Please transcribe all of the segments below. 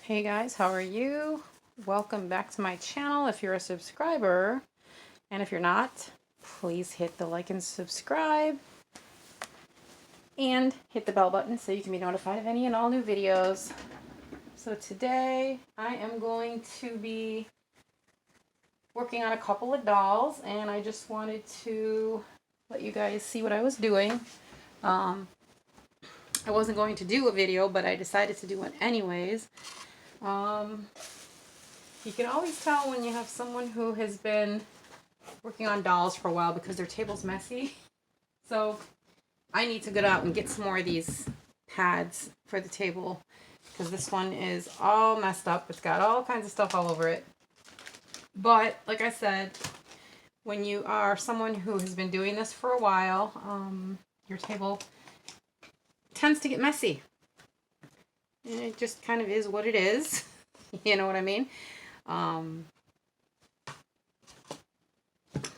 Hey guys, how are you? Welcome back to my channel if you're a subscriber. And if you're not, please hit the like and subscribe. And hit the bell button so you can be notified of any and all new videos. So today I am going to be working on a couple of dolls, and I just wanted to let you guys see what I was doing. I wasn't going to do a video, but I decided to do one anyways. You can always tell when you have someone who has been working on dolls for a while because their table's messy. So I need to get out and get some more of these pads for the table because this one is all messed up. It's got all kinds of stuff all over it. But like I said, when you are someone who has been doing this for a while, your table tends to get messy. And it just kind of is what it is. You know what I mean?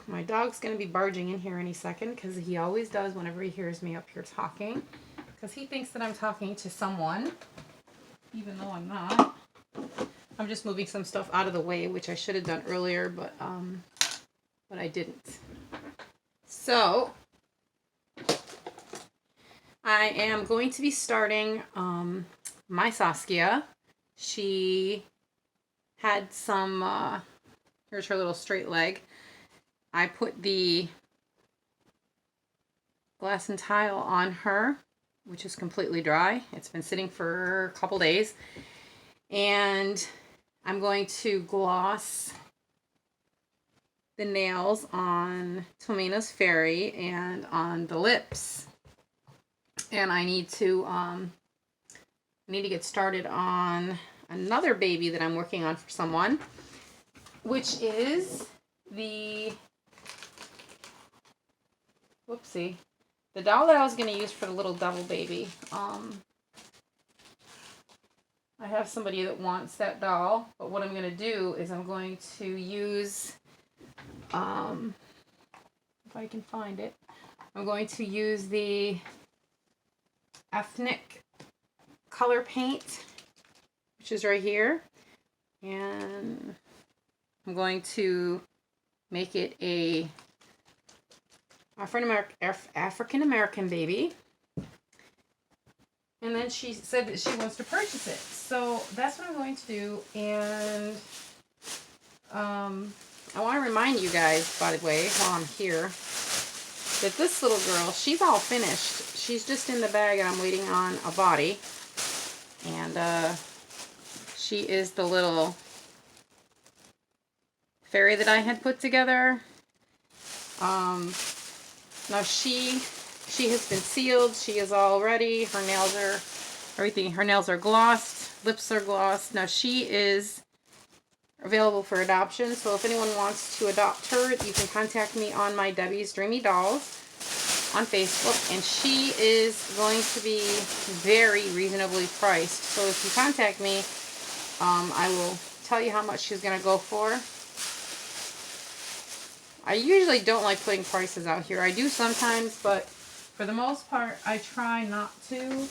My dog's going to be barging in here any second because he always does whenever he hears me up here talking. Because he thinks that I'm talking to someone, even though I'm not. I'm just moving some stuff out of the way, which I should have done earlier, but I didn't. So I am going to be starting my Saskia. She had some, here's her little straight leg. I put the glass and tile on her, which is completely dry. It's been sitting for a couple days. And I'm going to gloss the nails on Tomina's Fairy and on the lips. And I need to get started on another baby that I'm working on for someone, which is the the doll that I was going to use for the little devil baby. I have somebody that wants that doll, but what I'm going to do is I'm going to use, if I can find it, I'm going to use the Ethnic color paint, which is right here, and I'm going to make it a African American baby. And then she said that she wants to purchase it. So that's what I'm going to do. And I want to remind you guys, by the way, while I'm here, that this little girl, she's all finished. She's just in the bag and I'm waiting on a body. And she is the little fairy that I had put together. Now she has been sealed. She is all ready. Her nails are glossed. Lips are glossed. Now she is available for adoption. So if anyone wants to adopt her, you can contact me on my Debbie's Dreamy Dolls on Facebook. And she is going to be very reasonably priced. So if you contact me, I will tell you how much she's going to go for. I usually don't like putting prices out here. I do sometimes, but for the most part, I try not to.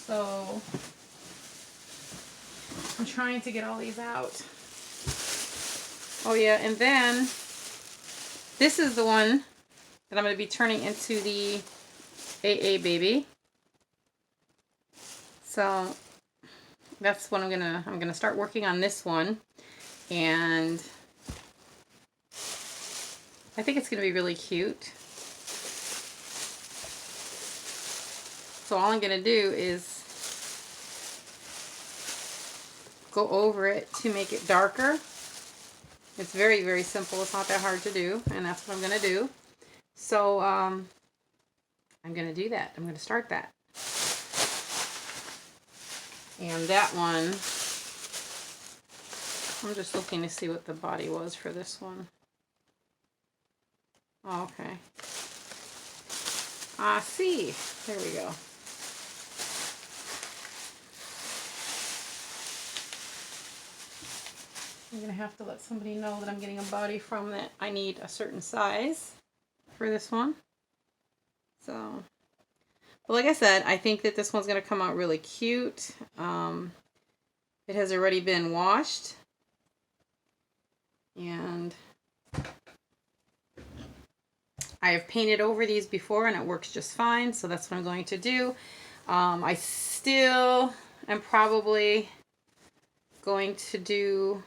So I'm trying to get all these out. Oh yeah, and then this is the one that I'm going to be turning into the AA baby. So that's what I'm gonna start working on this one, and I think it's going to be really cute. So all I'm going to do is go over it to make it darker. It's very, very simple. It's not that hard to do, and that's what I'm going to do. So I'm going to do that. I'm going to start that. And that one, I'm just looking to see what the body was for this one. Oh, okay. See. There we go. I'm going to have to let somebody know that I'm getting a body from that I need a certain size for this one. So, But like I said, I think that this one's going to come out really cute. It has already been washed. And I have painted over these before and it works just fine. So that's what I'm going to do. I still am probably going to do...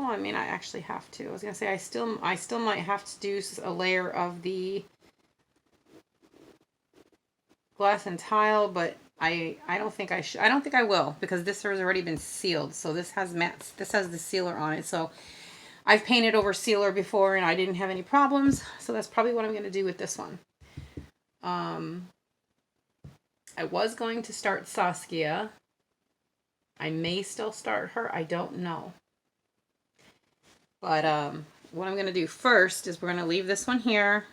Oh, I mean, I actually have to. I was going to say, I still might have to do a layer of the glass and tile, but I don't think I should. I don't think I will, because this has already been sealed. So this has the sealer on it. So I've painted over sealer before and I didn't have any problems. So that's probably what I'm going to do with this one. I was going to start Saskia. I may still start her. I don't know. But what I'm going to do first is we're going to leave this one here.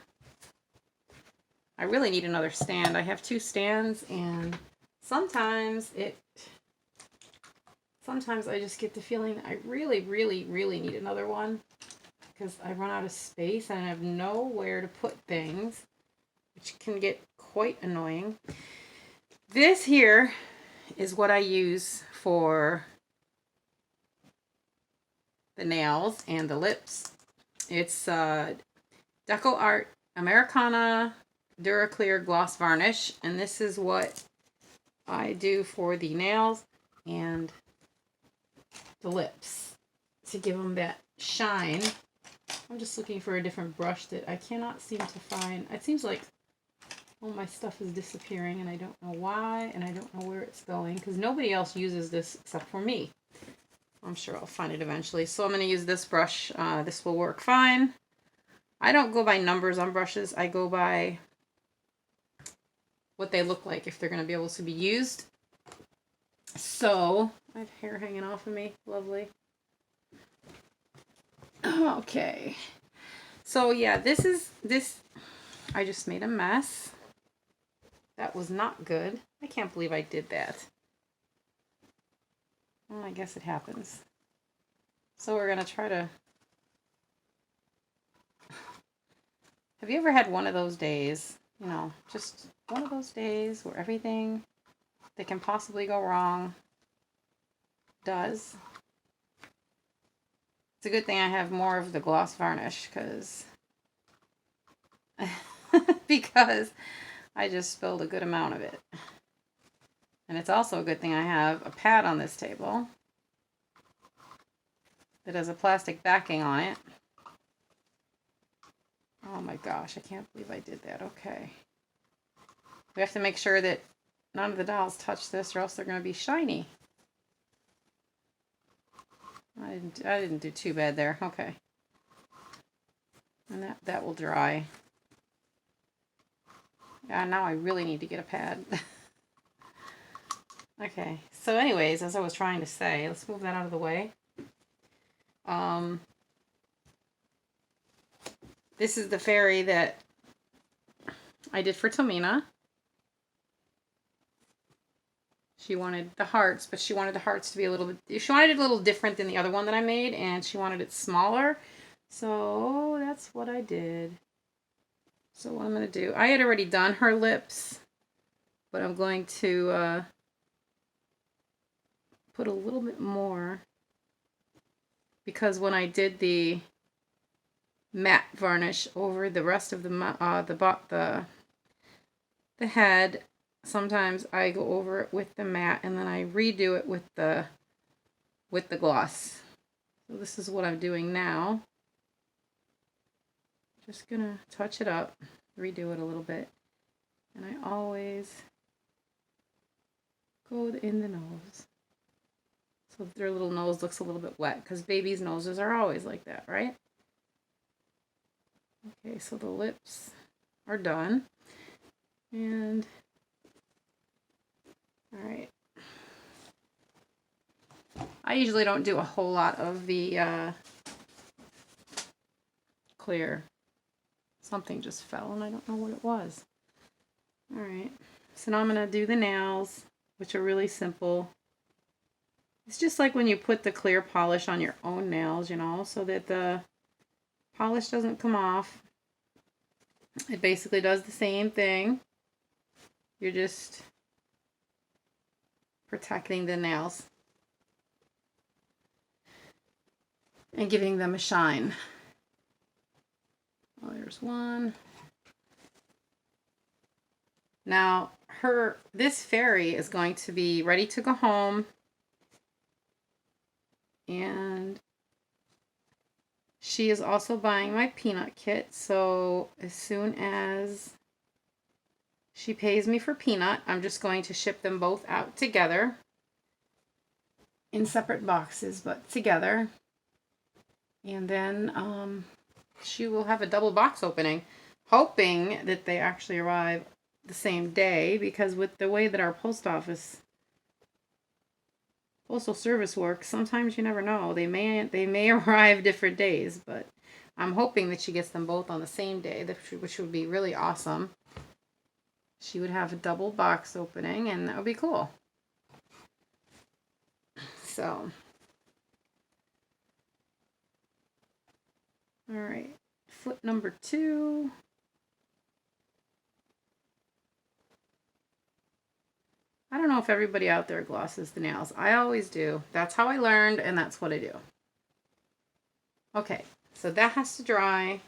I really need another stand. I have 2 stands, and sometimes I just get the feeling that I really, really, really need another one, because I run out of space and I have nowhere to put things, which can get quite annoying. This here is what I use for the nails and the lips. It's Deco Art Americana Duraclear Gloss Varnish, and this is what I do for the nails and the lips to give them that shine. I'm just looking for a different brush that I cannot seem to find. It seems like all my stuff is disappearing and I don't know why, and I don't know where it's going, because nobody else uses this except for me. I'm sure I'll find it eventually. So I'm going to use this brush. This will work fine. I don't go by numbers on brushes. I go by what they look like, if they're going to be able to be used. So I have hair hanging off of me. Lovely. Okay. So yeah, this. I just made a mess. That was not good. I can't believe I did that. Well, I guess it happens. So we're going to try to... Have you ever had one of those days, you know, just one of those days where everything that can possibly go wrong does? It's a good thing I have more of the gloss varnish, because I just spilled a good amount of it. And it's also a good thing I have a pad on this table that has a plastic backing on it. Oh my gosh, I can't believe I did that. Okay. We have to make sure that none of the dolls touch this, or else they're going to be shiny. I didn't do too bad there. Okay. And that will dry. Yeah, now I really need to get a pad. Okay, so anyways, as I was trying to say, let's move that out of the way. This is the fairy that I did for Tomina. She wanted the hearts, but she wanted the hearts to be a little bit, she wanted it a little different than the other one that I made, and she wanted it smaller. So that's what I did. So what I'm going to do, I had already done her lips, but I'm going to put a little bit more, because when I did the matte varnish over the rest of the head, sometimes I go over it with the matte and then I redo it with the gloss. So this is what I'm doing now. Just gonna touch it up, redo it a little bit, and I always go in the nose. So their little nose looks a little bit wet, because babies' noses are always like that, right? Okay, so the lips are done. And, all right. I usually don't do a whole lot of the clear. Something just fell and I don't know what it was. All right. So now I'm going to do the nails, which are really simple. It's just like when you put the clear polish on your own nails, you know, so that the polish doesn't come off. It basically does the same thing. You're just protecting the nails and giving them a shine. Oh, there's one. Now, this fairy is going to be ready to go home, and she is also buying my peanut kit. So as soon as she pays me for peanut, I'm just going to ship them both out together in separate boxes, but together. And then she will have a double box opening, hoping that they actually arrive the same day, because with the way that our postal service works, sometimes you never know. They may arrive different days, but I'm hoping that she gets them both on the same day, which would be really awesome. She would have a double box opening, and that would be cool. So, all right, foot number 2. I don't know if everybody out there glosses the nails. I always do. That's how I learned, and that's what I do. Okay, so that has to dry,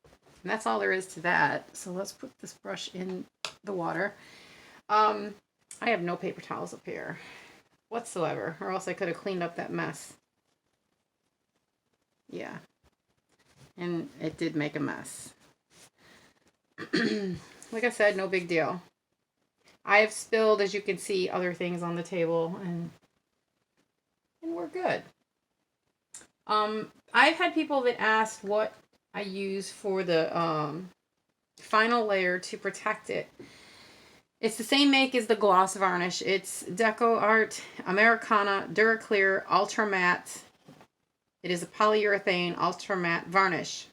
and that's all there is to that. So let's put this brush in the water. I have no paper towels up here whatsoever, or else I could have cleaned up that mess. Yeah, and it did make a mess. Like I said, no big deal. I have spilled, as you can see, other things on the table, and we're good. I've had people that asked what I use for the final layer to protect it. It's the same make as the gloss varnish. It's DecoArt Americana Duraclear Ultra Matte. It is a polyurethane ultra matte varnish,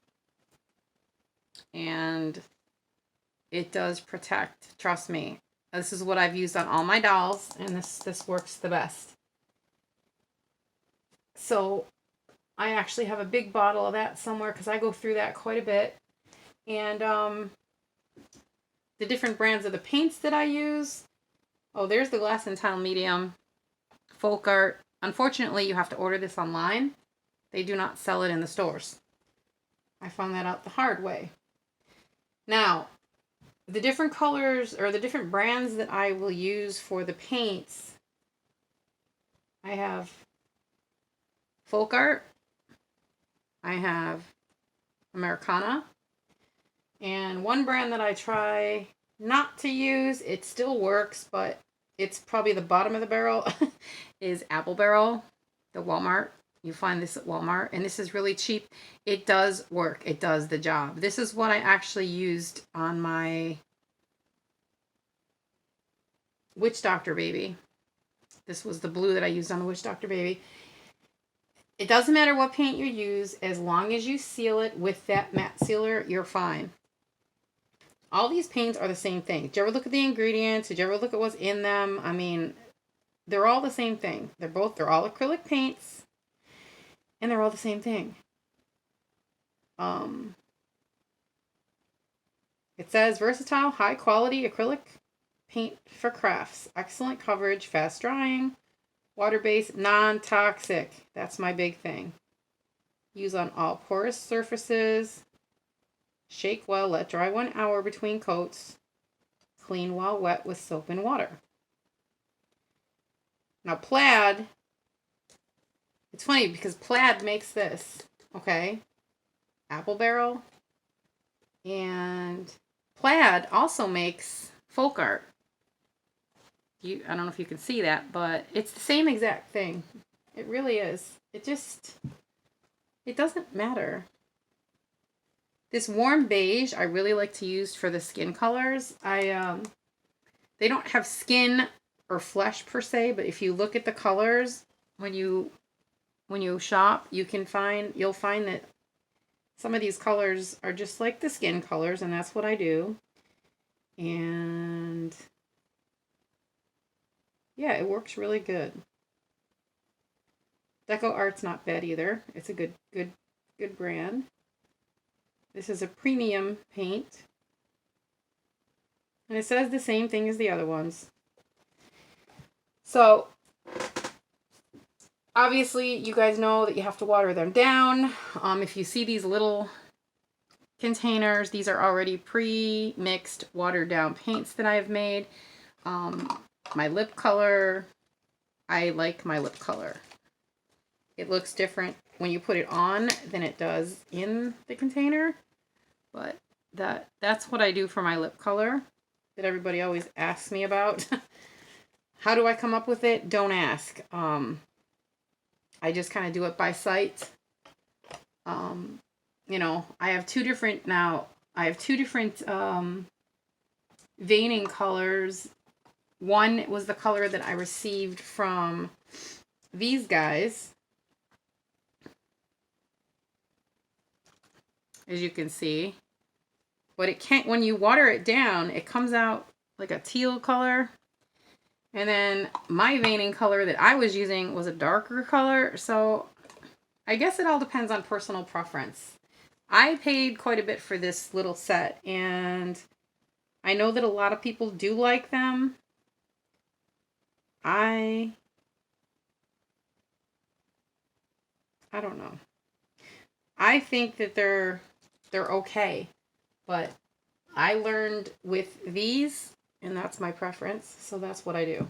and it does protect. Trust me. This is what I've used on all my dolls, and this works the best. So I actually have a big bottle of that somewhere, because I go through that quite a bit. And the different brands of the paints that I use. Oh, there's the Glass and Tile Medium Folk Art. Unfortunately, you have to order this online. They do not sell it in the stores. I found that out the hard way. Now, the different colors or the different brands that I will use for the paints, I have Folk Art, I have Americana, and one brand that I try not to use, it still works, but it's probably the bottom of the barrel, is Apple Barrel, the Walmart. You find this at Walmart, and this is really cheap. It does work. It does the job. This is what I actually used on my Witch Doctor baby. This was the blue that I used on the Witch Doctor baby. It doesn't matter what paint you use, as long as you seal it with that matte sealer, you're fine. All these paints are the same thing. Did you ever look at the ingredients? Did you ever look at what's in them? I mean, they're all the same thing. They're all acrylic paints, and they're all the same thing. It says versatile, high quality acrylic paint for crafts. Excellent coverage, fast drying, water-based, non-toxic. That's my big thing. Use on all porous surfaces. Shake well, let dry 1 hour between coats. Clean while wet with soap and water. Now Plaid, it's funny because Plaid makes this, okay? Apple Barrel. And Plaid also makes Folk Art. I don't know if you can see that, but it's the same exact thing. It really is. It doesn't matter. This warm beige I really like to use for the skin colors. They don't have skin or flesh per se, but if you look at the colors when you shop, you'll find that some of these colors are just like the skin colors, and that's what I do. And yeah, it works really good. DecoArt's not bad either. It's a good brand. This is a premium paint. And it says the same thing as the other ones. So, obviously, you guys know that you have to water them down. If you see these little containers, these are already pre-mixed, watered down paints that I have made. My lip color, I like my lip color. It looks different when you put it on than it does in the container. But that's what I do for my lip color that everybody always asks me about. How do I come up with it? Don't ask. I just kind of do it by sight. You know, I have two different veining colors. One was the color that I received from these guys. As you can see. But it can't, when you water it down, it comes out like a teal color. And then my veining color that I was using was a darker color. So I guess it all depends on personal preference. I paid quite a bit for this little set, and I know that a lot of people do like them. I don't know. I think that they're okay, but I learned with these, and that's my preference, so that's what I do.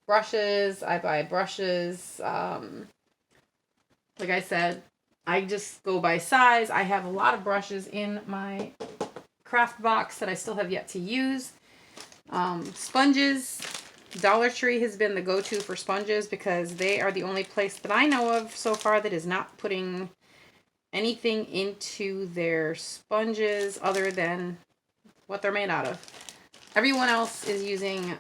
Brushes, I buy brushes. Like I said, I just go by size. I have a lot of brushes in my craft box that I still have yet to use. Sponges. Dollar Tree has been the go-to for sponges because they are the only place that I know of so far that is not putting anything into their sponges other than what they're made out of. Everyone else is using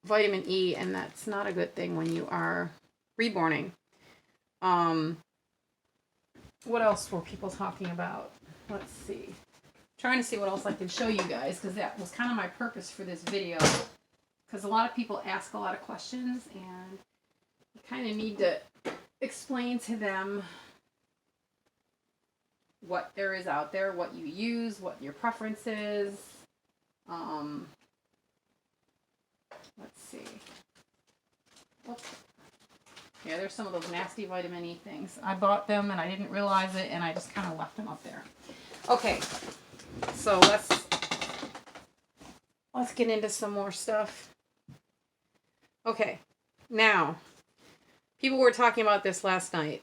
vitamin E, and that's not a good thing when you are reborning. What else were people talking about? Let's see. Trying to see what else I can show you guys, because that was kind of my purpose for this video. Because a lot of people ask a lot of questions, and you kind of need to explain to them what there is out there, what you use, what your preference is. Let's see. Whoops. Yeah, there's some of those nasty vitamin E things. I bought them and I didn't realize it, and I just kind of left them up there. Okay, so let's get into some more stuff. Okay, now, people were talking about this last night.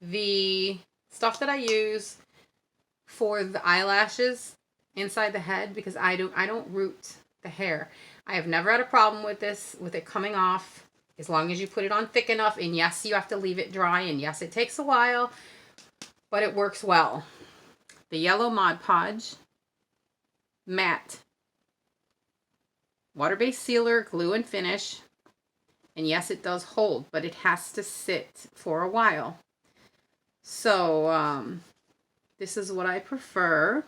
The stuff that I use for the eyelashes inside the head, because I don't root the hair. I have never had a problem with this, with it coming off, as long as you put it on thick enough. And yes, you have to leave it dry, and yes, it takes a while, but it works well. The yellow Mod Podge matte water-based sealer, glue and finish. And yes, it does hold, but it has to sit for a while. So, this is what I prefer.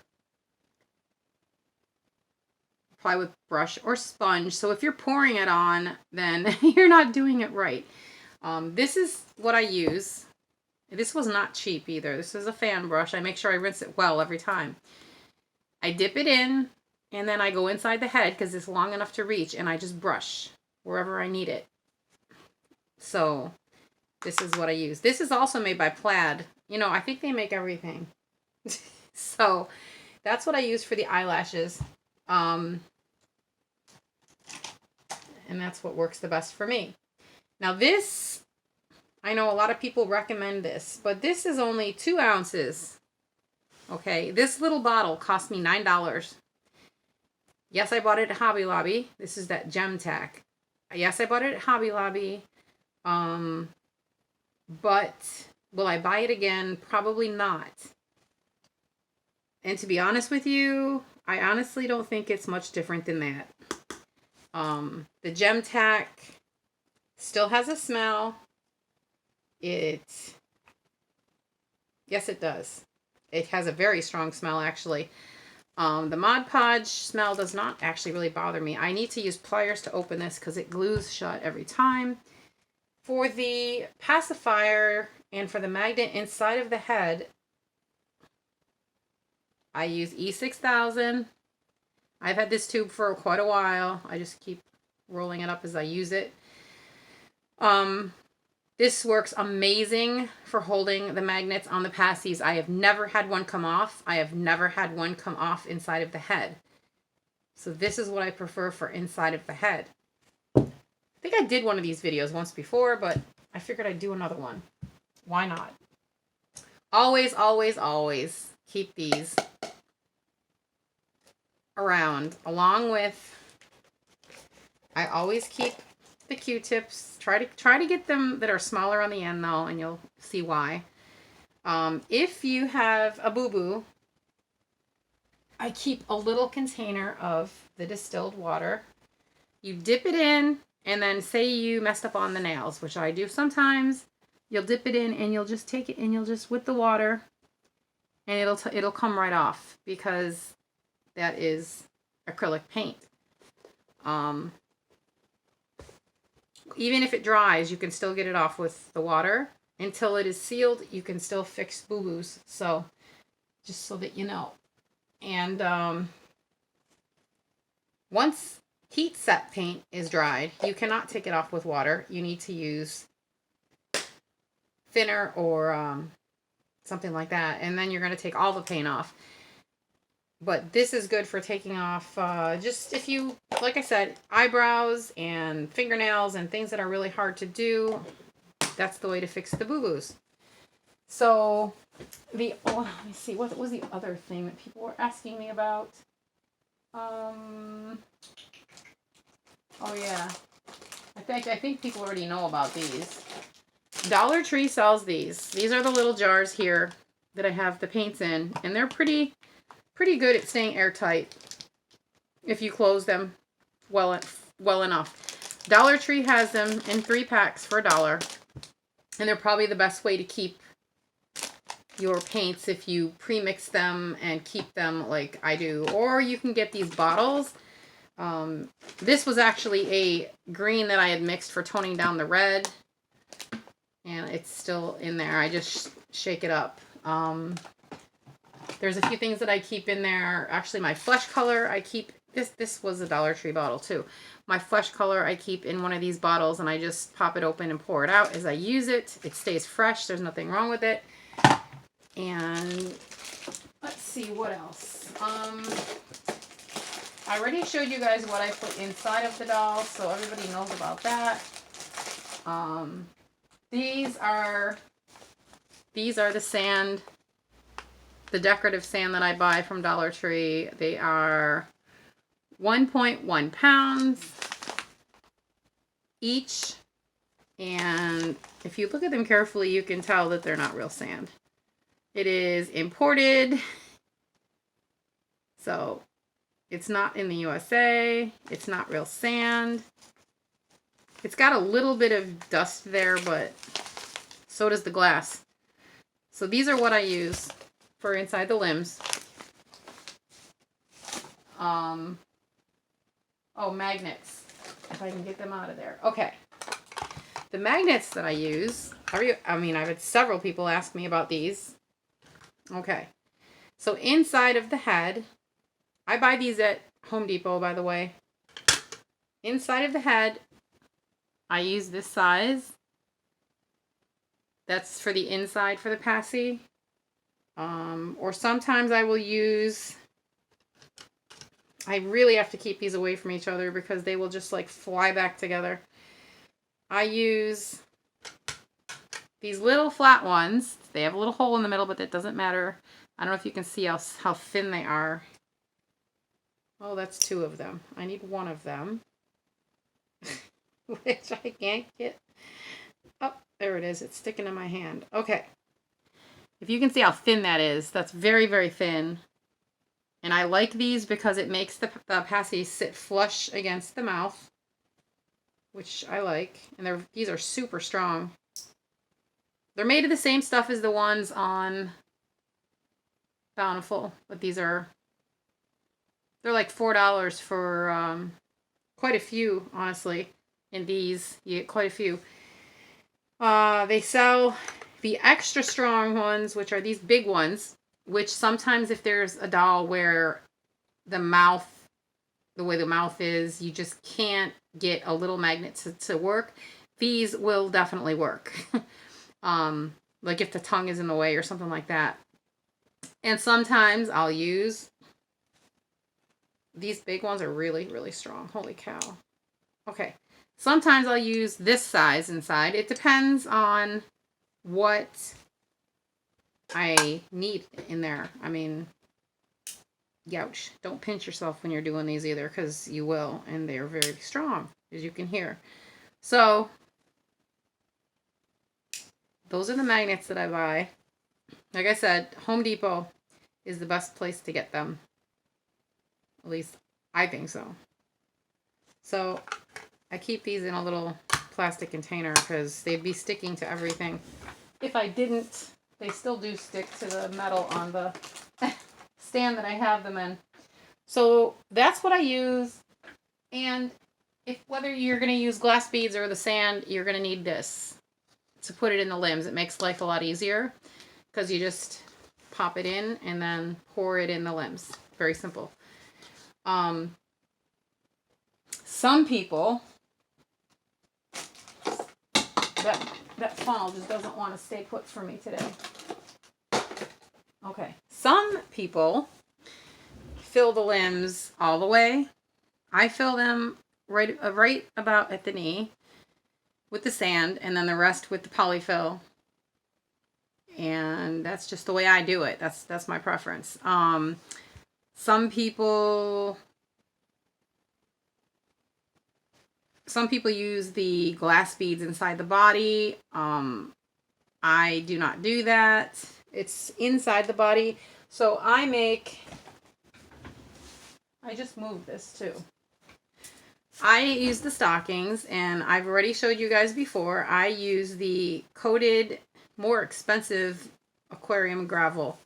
Apply with brush or sponge. So if you're pouring it on, then you're not doing it right. This is what I use. This was not cheap either. This is a fan brush. I make sure I rinse it well every time. I dip it in, and then I go inside the head because it's long enough to reach, and I just brush wherever I need it. So this is what I use. This is also made by Plaid. You know, I think they make everything. So that's what I use for the eyelashes. And that's what works the best for me. Now this, I know a lot of people recommend this, but this is only 2 ounces. Okay, this little bottle cost me $9. Yes, I bought it at Hobby Lobby. This is that Gem Tack. Yes, I bought it at Hobby Lobby. But will I buy it again? Probably not. And to be honest with you, I honestly don't think it's much different than that. The Gem Tack still has a smell. Yes, it does. It has a very strong smell, actually. The Mod Podge smell does not actually really bother me. I need to use pliers to open this because it glues shut every time. For the pacifier and for the magnet inside of the head, I use E6000. I've had this tube for quite a while. I just keep rolling it up as I use it. This works amazing for holding the magnets on the passies. I have never had one come off. I have never had one come off inside of the head. So this is what I prefer for inside of the head. I think I did one of these videos once before, but I figured I'd do another one. Why not? Always, always, always keep these around, along with, I always keep the Q-tips. Try to get them that are smaller on the end though, and you'll see why. If you have a boo-boo, I keep a little container of the distilled water. You dip it in, and then say you messed up on the nails, which I do sometimes. You'll dip it in, and you'll just take it, and you'll just, with the water, and it'll come right off, because that is acrylic paint. Even if it dries, you can still get it off with the water. Until it is sealed, you can still fix boo-boos. So, just so that you know. And once heat set paint is dried, you cannot take it off with water. You need to use thinner or something like that. And then you're going to take all the paint off. But this is good for taking off just if you, like I said, eyebrows and fingernails and things that are really hard to do. That's the way to fix the boo-boos. So, let me see, what was the other thing that people were asking me about? Oh yeah, I think people already know about these. Dollar Tree sells these. These are the little jars here that I have the paints in, and they're pretty good at staying airtight if you close them well enough. Dollar Tree has them in 3 packs for $1, and they're probably the best way to keep your paints if you pre-mix them and keep them like I do. Or you can get these bottles. This was actually a green that I had mixed for toning down the red, and it's still in there. I just shake it up. There's a few things that I keep in there. Actually, my flesh color, I keep, this was a Dollar Tree bottle too. My flesh color, I keep in one of these bottles, and I just pop it open and pour it out as I use it. It stays fresh. There's nothing wrong with it. And let's see, what else? I already showed you guys what I put inside of the doll, so everybody knows about that. These are the sand, the decorative sand that I buy from Dollar Tree. They are 1.1 pounds each. And if you look at them carefully, you can tell that they're not real sand. It is imported. So it's not in the USA. It's not real sand. It's got a little bit of dust there, but so does the glass. So these are what I use for inside the limbs. Oh, magnets. If I can get them out of there. Okay. The magnets that I use, I've had several people ask me about these. Okay. So inside of the head, I buy these at Home Depot, by the way. Inside of the head, I use this size. That's for the inside for the passy. Or sometimes I will use, I really have to keep these away from each other because they will just like fly back together. I use these little flat ones. They have a little hole in the middle, but that doesn't matter. I don't know if you can see how thin they are. Oh, that's 2 of them. I need 1 of them. Which I can't get. Oh, there it is. It's sticking in my hand. Okay. If you can see how thin that is, that's very, very thin. And I like these because it makes the passy sit flush against the mouth, which I like. And these are super strong. They're made of the same stuff as the ones on Bountiful, but they're like $4 for quite a few, honestly. In these, you get quite a few. They sell the extra strong ones, which are these big ones. which sometimes if there's a doll where the mouth, the way the mouth is, you just can't get a little magnet to work, these will definitely work. Like if the tongue is in the way or something like that. And sometimes I'll use, these big ones are really, really strong. Holy cow. Okay. Sometimes I'll use this size inside. It depends on what I need in there. I mean, ouch. Don't pinch yourself when you're doing these either, because you will. And they're very strong, as you can hear. So, those are the magnets that I buy. Like I said, Home Depot is the best place to get them. At least I think so. So I keep these in a little plastic container because they'd be sticking to everything. If I didn't, they still do stick to the metal on the stand that I have them in. So that's what I use. And if whether you're going to use glass beads or the sand, you're going to need this to put it in the limbs. It makes life a lot easier because you just pop it in and then pour it in the limbs. Very simple. Some people, that funnel just doesn't want to stay put for me today. Okay. Some people fill the limbs all the way. I fill them right about at the knee with the sand, and then the rest with the polyfill. And that's just the way I do it. That's my preference. Some people use the glass beads inside the body. I do not do that. It's inside the body. So I just moved this too. I use the stockings, and I've already showed you guys before. I use the coated, more expensive aquarium gravel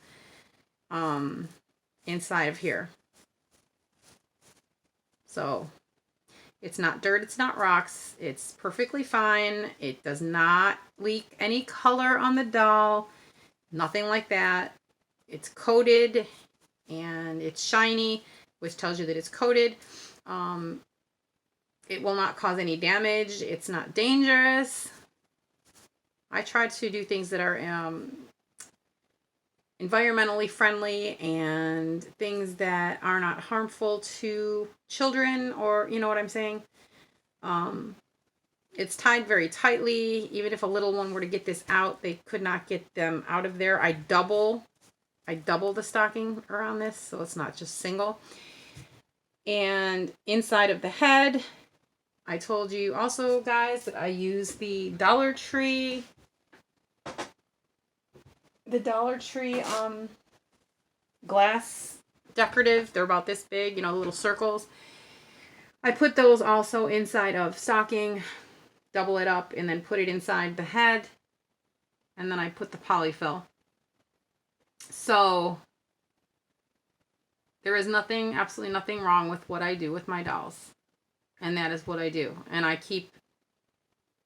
inside of here. So it's not dirt, it's not rocks. It's perfectly fine. It does not leak any color on the doll. Nothing like that. It's coated and it's shiny, which tells you that it's coated. It will not cause any damage. It's not dangerous. I try to do things that are environmentally friendly and things that are not harmful to children, or you know what I'm saying. It's tied very tightly. Even if a little one were to get this out, they could not get them out of there. I double the stocking around this, so it's not just single. And inside of the head, I told you also, guys, that I use the Dollar Tree glass decorative. They're about this big, you know, little circles. I put those also inside of stocking, double it up, and then put it inside the head. And then I put the polyfill. So there is nothing, absolutely nothing wrong with what I do with my dolls. And that is what I do. And I keep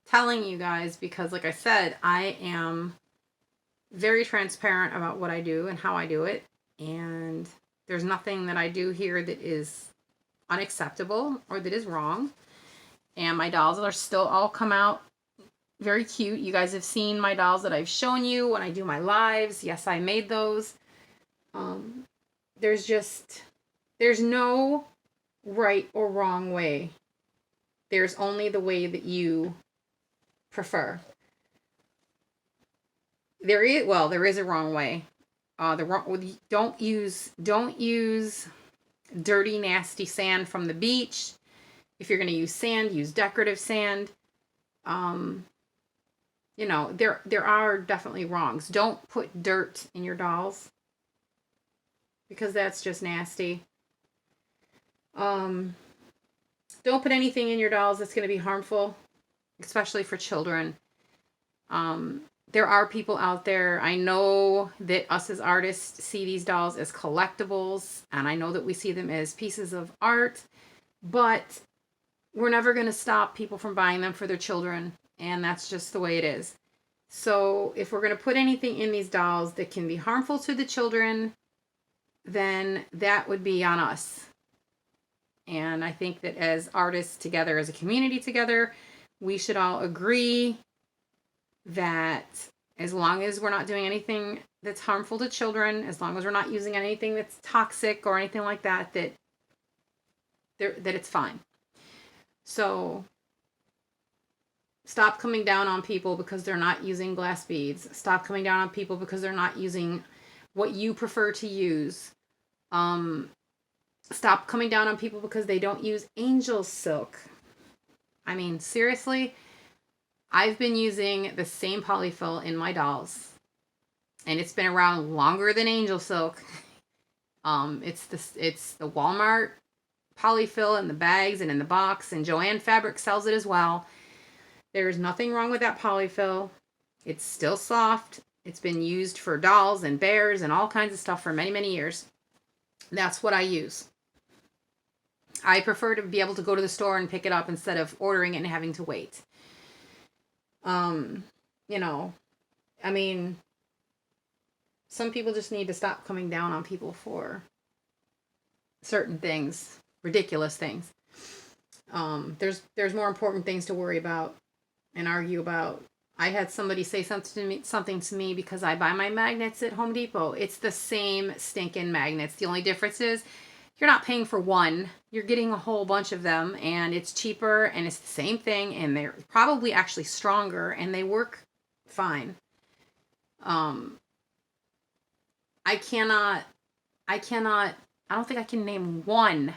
telling you guys because, like I said, I am very transparent about what I do and how I do it. And there's nothing that I do here that is unacceptable or that is wrong. And my dolls are still all come out very cute. You guys have seen my dolls that I've shown you when I do my lives. Yes, I made those. There's no right or wrong way. There's only the way that you prefer. There is a wrong way. Don't use dirty, nasty sand from the beach. If you're going to use sand, use decorative sand. You know, there are definitely wrongs. Don't put dirt in your dolls because that's just nasty. Don't put anything in your dolls that's going to be harmful, especially for children. There are people out there, I know that us as artists see these dolls as collectibles, and I know that we see them as pieces of art, but we're never going to stop people from buying them for their children, and that's just the way it is. So if we're going to put anything in these dolls that can be harmful to the children, then that would be on us. And I think that as artists together, as a community together, we should all agree that as long as we're not doing anything that's harmful to children, as long as we're not using anything that's toxic or anything like that, that it's fine. So stop coming down on people because they're not using glass beads. Stop coming down on people because they're not using what you prefer to use. Stop coming down on people because they don't use angel silk. I mean, seriously, I've been using the same polyfill in my dolls, and it's been around longer than angel silk. It's the Walmart polyfill in the bags and in the box, and Joann Fabric sells it as well. There's nothing wrong with that polyfill. It's still soft. It's been used for dolls and bears and all kinds of stuff for many, many years. That's what I use. I prefer to be able to go to the store and pick it up instead of ordering it and having to wait. You know, I mean, some people just need to stop coming down on people for certain things, ridiculous things. There's more important things to worry about and argue about. I had somebody say something to me because I buy my magnets at Home Depot. It's the same stinking magnets. The only difference is you're not paying for one. You're getting a whole bunch of them, and it's cheaper, and it's the same thing, and they're probably actually stronger, and they work fine. I don't think I can name one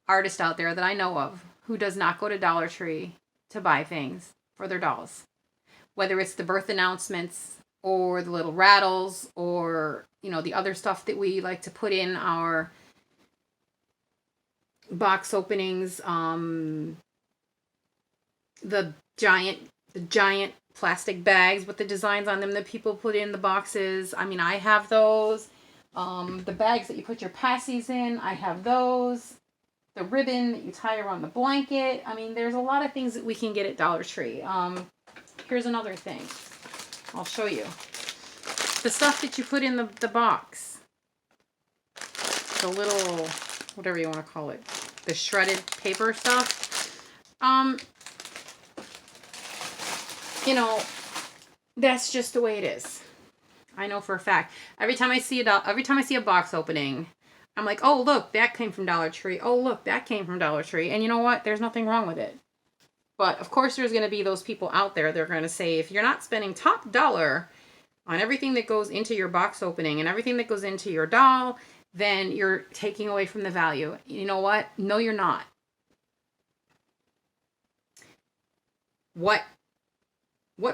artist out there that I know of who does not go to Dollar Tree to buy things for their dolls. Whether it's the birth announcements or the little rattles or, you know, the other stuff that we like to put in our box openings, the giant plastic bags with the designs on them that people put in the boxes. I mean, I have those. The bags that you put your passies in, I have those. The ribbon that you tie around the blanket. I mean, there's a lot of things that we can get at Dollar Tree. Here's another thing. I'll show you. The stuff that you put in the box. The little, whatever you want to call it. The shredded paper stuff. You know, that's just the way it is. I know for a fact. Every time I see a box opening, I'm like, oh, look, that came from Dollar Tree. Oh, look, that came from Dollar Tree. And you know what? There's nothing wrong with it. But, of course, there's going to be those people out there that are going to say, if you're not spending top dollar on everything that goes into your box opening and everything that goes into your doll, then you're taking away from the value. You know what? No, you're not. What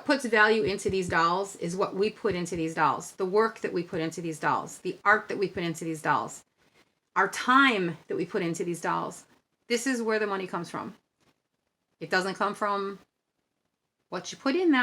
puts value into these dolls is what we put into these dolls. The work that we put into these dolls. The art that we put into these dolls. Our time that we put into these dolls. This is where the money comes from. It doesn't come from what you put in them.